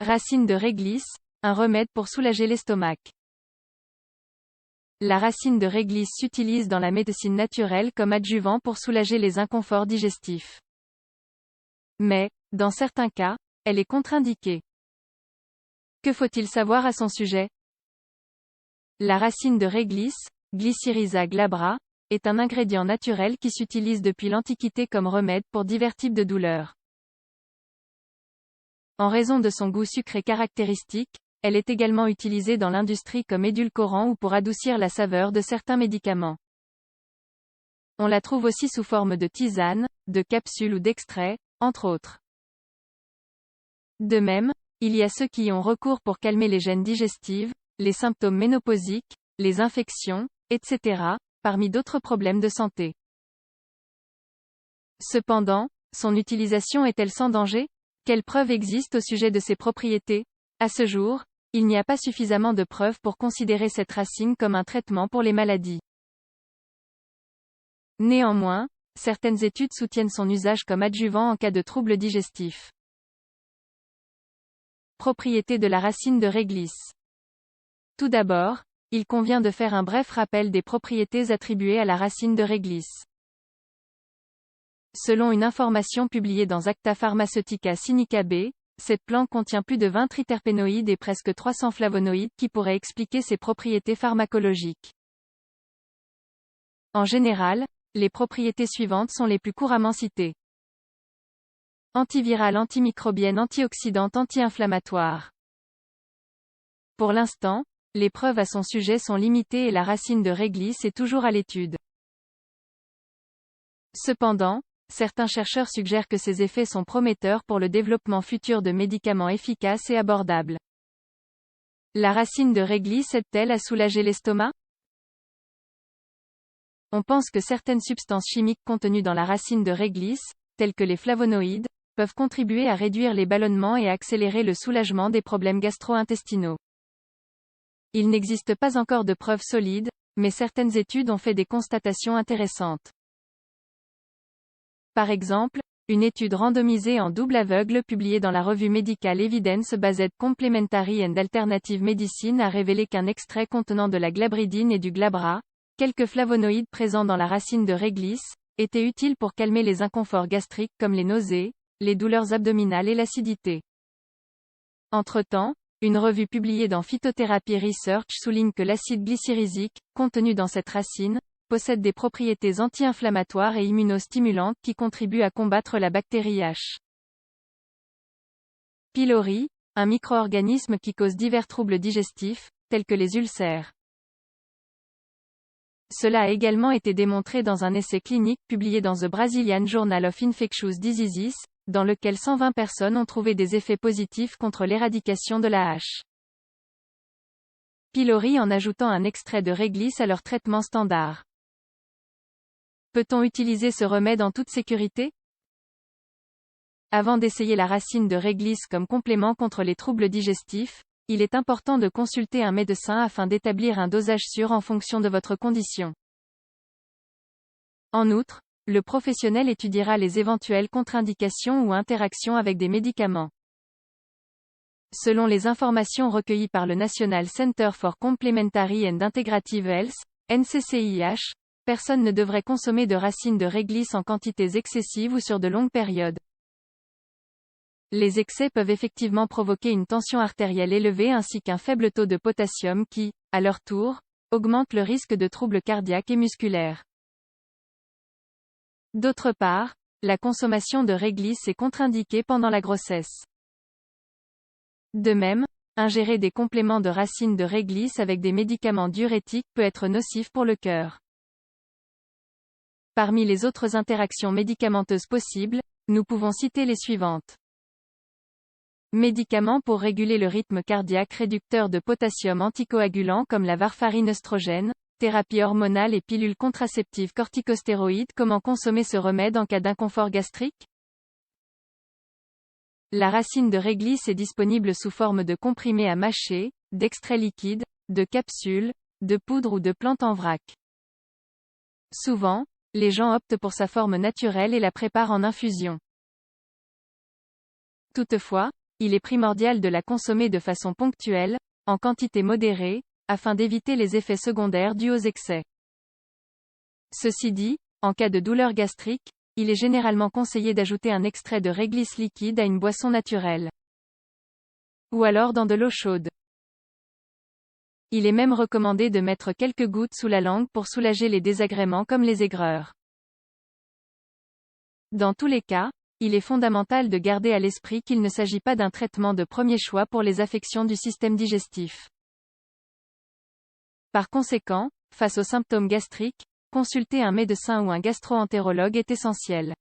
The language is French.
Racine de réglisse, un remède pour soulager l'estomac. La racine de réglisse s'utilise dans la médecine naturelle comme adjuvant pour soulager les inconforts digestifs. Mais, dans certains cas, elle est contre-indiquée. Que faut-il savoir à son sujet? La racine de réglisse, Glycyrrhiza glabra, est un ingrédient naturel qui s'utilise depuis l'Antiquité comme remède pour divers types de douleurs. En raison de son goût sucré caractéristique, elle est également utilisée dans l'industrie comme édulcorant ou pour adoucir la saveur de certains médicaments. On la trouve aussi sous forme de tisane, de capsules ou d'extraits, entre autres. De même, il y a ceux qui y ont recours pour calmer les gênes digestives, les symptômes ménopausiques, les infections, etc., parmi d'autres problèmes de santé. Cependant, son utilisation est-elle sans danger? Quelles preuves existent au sujet de ses propriétés? À ce jour, il n'y a pas suffisamment de preuves pour considérer cette racine comme un traitement pour les maladies. Néanmoins, certaines études soutiennent son usage comme adjuvant en cas de troubles digestifs. Propriétés de la racine de réglisse. Tout d'abord, il convient de faire un bref rappel des propriétés attribuées à la racine de réglisse. Selon une information publiée dans Acta Pharmaceutica Sinica B, cette plante contient plus de 20 triterpénoïdes et presque 300 flavonoïdes qui pourraient expliquer ses propriétés pharmacologiques. En général, les propriétés suivantes sont les plus couramment citées. Antivirale, antimicrobienne, antioxydante, anti-inflammatoire. Pour l'instant, les preuves à son sujet sont limitées et la racine de réglisse est toujours à l'étude. Cependant, certains chercheurs suggèrent que ces effets sont prometteurs pour le développement futur de médicaments efficaces et abordables. La racine de réglisse aide-t-elle à soulager l'estomac? On pense que certaines substances chimiques contenues dans la racine de réglisse, telles que les flavonoïdes, peuvent contribuer à réduire les ballonnements et à accélérer le soulagement des problèmes gastro-intestinaux. Il n'existe pas encore de preuves solides, mais certaines études ont fait des constatations intéressantes. Par exemple, une étude randomisée en double aveugle publiée dans la revue médicale Evidence-Based Complementary and Alternative Medicine a révélé qu'un extrait contenant de la glabridine et du glabra, quelques flavonoïdes présents dans la racine de réglisse, était utile pour calmer les inconforts gastriques comme les nausées, les douleurs abdominales et l'acidité. Entre-temps, une revue publiée dans Phytotherapy Research souligne que l'acide glycyrrhizique, contenu dans cette racine, possède des propriétés anti-inflammatoires et immunostimulantes qui contribuent à combattre la bactérie H. pylori, un micro-organisme qui cause divers troubles digestifs, tels que les ulcères. Cela a également été démontré dans un essai clinique publié dans The Brazilian Journal of Infectious Diseases, dans lequel 120 personnes ont trouvé des effets positifs contre l'éradication de la H. pylori en ajoutant un extrait de réglisse à leur traitement standard. Peut-on utiliser ce remède en toute sécurité? Avant d'essayer la racine de réglisse comme complément contre les troubles digestifs, il est important de consulter un médecin afin d'établir un dosage sûr en fonction de votre condition. En outre, le professionnel étudiera les éventuelles contre-indications ou interactions avec des médicaments. Selon les informations recueillies par le National Center for Complementary and Integrative Health, NCCIH, personne ne devrait consommer de racine de réglisse en quantités excessives ou sur de longues périodes. Les excès peuvent effectivement provoquer une tension artérielle élevée ainsi qu'un faible taux de potassium qui, à leur tour, augmente le risque de troubles cardiaques et musculaires. D'autre part, la consommation de réglisse est contre-indiquée pendant la grossesse. De même, ingérer des compléments de racine de réglisse avec des médicaments diurétiques peut être nocif pour le cœur. Parmi les autres interactions médicamenteuses possibles, nous pouvons citer les suivantes. Médicaments pour réguler le rythme cardiaque, réducteurs de potassium, anticoagulants comme la warfarine œstrogène, thérapie hormonale et pilules contraceptives corticostéroïdes. Comment consommer ce remède en cas d'inconfort gastrique? La racine de réglisse est disponible sous forme de comprimés à mâcher, d'extraits liquides, de capsules, de poudre ou de plantes en vrac. Souvent, les gens optent pour sa forme naturelle et la préparent en infusion. Toutefois, il est primordial de la consommer de façon ponctuelle, en quantité modérée, afin d'éviter les effets secondaires dus aux excès. Ceci dit, en cas de douleur gastrique, il est généralement conseillé d'ajouter un extrait de réglisse liquide à une boisson naturelle. Ou alors dans de l'eau chaude. Il est même recommandé de mettre quelques gouttes sous la langue pour soulager les désagréments comme les aigreurs. Dans tous les cas, il est fondamental de garder à l'esprit qu'il ne s'agit pas d'un traitement de premier choix pour les affections du système digestif. Par conséquent, face aux symptômes gastriques, consulter un médecin ou un gastro-entérologue est essentiel.